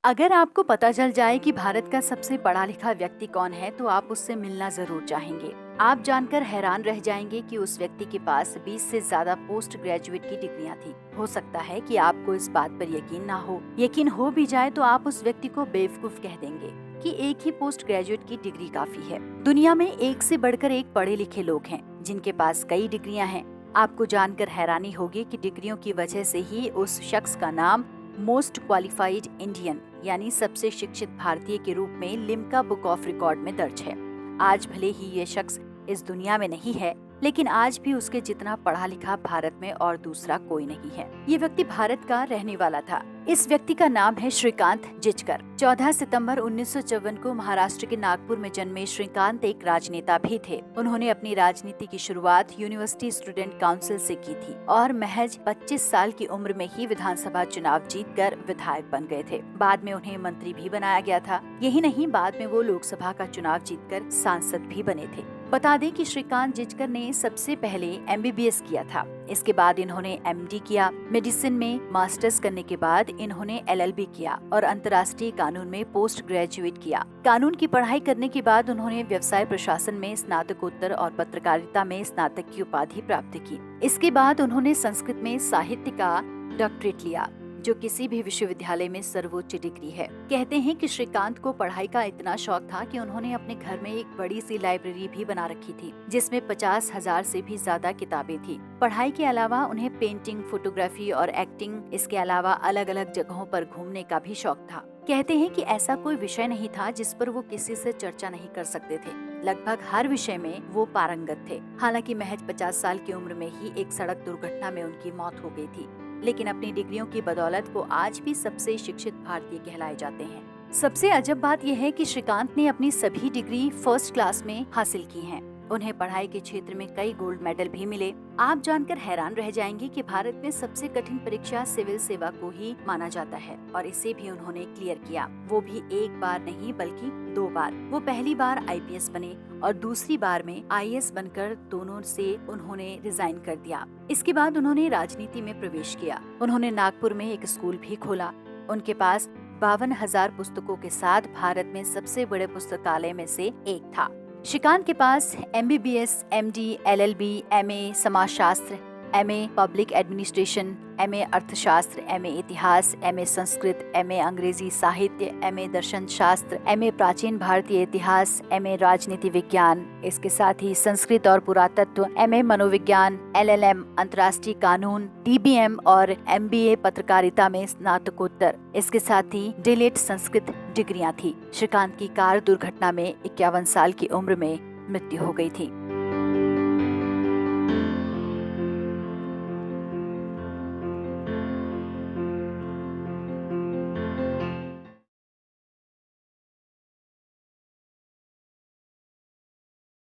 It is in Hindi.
अगर आपको पता चल जाए कि भारत का सबसे पढ़ा लिखा व्यक्ति कौन है तो आप उससे मिलना जरूर चाहेंगे। आप जानकर हैरान रह जाएंगे कि उस व्यक्ति के पास 20 से ज्यादा पोस्ट ग्रेजुएट की डिग्रियां थी। हो सकता है कि आपको इस बात पर यकीन ना हो। यकीन हो भी जाए तो आप उस व्यक्ति को बेवकूफ कह देंगे कि एक ही पोस्ट ग्रेजुएट की डिग्री काफी है। दुनिया में एक से बढ़कर एक पढ़े लिखे लोग हैं जिनके पास कई डिग्रियां हैं। आपको जानकर हैरानी होगी कि डिग्रियों की वजह से ही उस शख्स का नाम मोस्ट क्वालिफाइड इंडियन यानी सबसे शिक्षित भारतीय के रूप में लिम्का बुक ऑफ रिकॉर्ड में दर्ज है। आज भले ही ये शख्स इस दुनिया में नहीं है, लेकिन आज भी उसके जितना पढ़ा लिखा भारत में और दूसरा कोई नहीं है। ये व्यक्ति भारत का रहने वाला था। इस व्यक्ति का नाम है श्रीकांत जिचकर। 14 सितंबर 1954 को महाराष्ट्र के नागपुर में जन्मे श्रीकांत एक राजनेता भी थे। उन्होंने अपनी राजनीति की शुरुआत यूनिवर्सिटी स्टूडेंट काउंसिल से की थी और महज 25 साल की उम्र में ही विधानसभा चुनाव जीतकर विधायक बन गए थे। बाद में उन्हें मंत्री भी बनाया गया था। यही नहीं, बाद में वो लोकसभा का चुनाव जीतकर सांसद भी बने थे। बता दें कि श्रीकांत जिचकर ने सबसे पहले MBBS किया था। इसके बाद इन्होंने MD किया। मेडिसिन में मास्टर्स करने के बाद इन्होंने LLB किया और अंतर्राष्ट्रीय कानून में पोस्ट ग्रेजुएट किया। कानून की पढ़ाई करने के बाद उन्होंने व्यवसाय प्रशासन में स्नातकोत्तर और पत्रकारिता में स्नातक की उपाधि प्राप्त की। इसके बाद उन्होंने संस्कृत में साहित्य का डॉक्टरेट लिया, जो किसी भी विश्वविद्यालय में सर्वोच्च डिग्री है। कहते हैं कि श्रीकांत को पढ़ाई का इतना शौक था कि उन्होंने अपने घर में एक बड़ी सी लाइब्रेरी भी बना रखी थी, जिसमें 50,000 से भी ज्यादा किताबें थी। पढ़ाई के अलावा उन्हें पेंटिंग, फोटोग्राफी और एक्टिंग, इसके अलावा अलग अलग जगहों पर घूमने का भी शौक था। कहते हैं कि ऐसा कोई विषय नहीं था जिस पर वो किसी से चर्चा नहीं कर सकते थे। लगभग हर विषय में वो पारंगत थे। हालांकि महज 50 साल की उम्र में ही एक सड़क दुर्घटना में उनकी मौत हो गई थी, लेकिन अपनी डिग्रियों की बदौलत वो आज भी सबसे शिक्षित भारतीय कहलाए जाते हैं। सबसे अजब बात यह है कि श्रीकांत ने अपनी सभी डिग्री फर्स्ट क्लास में हासिल की हैं। उन्हें पढ़ाई के क्षेत्र में कई गोल्ड मेडल भी मिले। आप जानकर हैरान रह जाएंगे कि भारत में सबसे कठिन परीक्षा सिविल सेवा को ही माना जाता है और इसे भी उन्होंने क्लियर किया। वो भी एक बार नहीं बल्कि 2 बार। वो पहली बार IPS बने और दूसरी बार में IAS बनकर दोनों से उन्होंने रिजाइन कर दिया। इसके बाद उन्होंने राजनीति में प्रवेश किया। उन्होंने नागपुर में एक स्कूल भी खोला। उनके पास 52,000 पुस्तकों के साथ भारत में सबसे बड़े पुस्तकालय में से एक था। श्रीकांत के पास MBBS, MD, LLB, MA समाजशास्त्र, MA पब्लिक एडमिनिस्ट्रेशन, MA अर्थशास्त्र, MA इतिहास, MA संस्कृत, MA अंग्रेजी साहित्य, MA दर्शन शास्त्र, MA प्राचीन भारतीय इतिहास, MA राजनीति विज्ञान, इसके साथ ही संस्कृत और पुरातत्व, MA मनोविज्ञान, LLM अंतर्राष्ट्रीय कानून, DBM और MBA पत्रकारिता में स्नातकोत्तर, इसके साथ ही DELET संस्कृत डिग्रियां थी। श्रीकांत की कार दुर्घटना में 51 साल की उम्र में मृत्यु हो गई थी।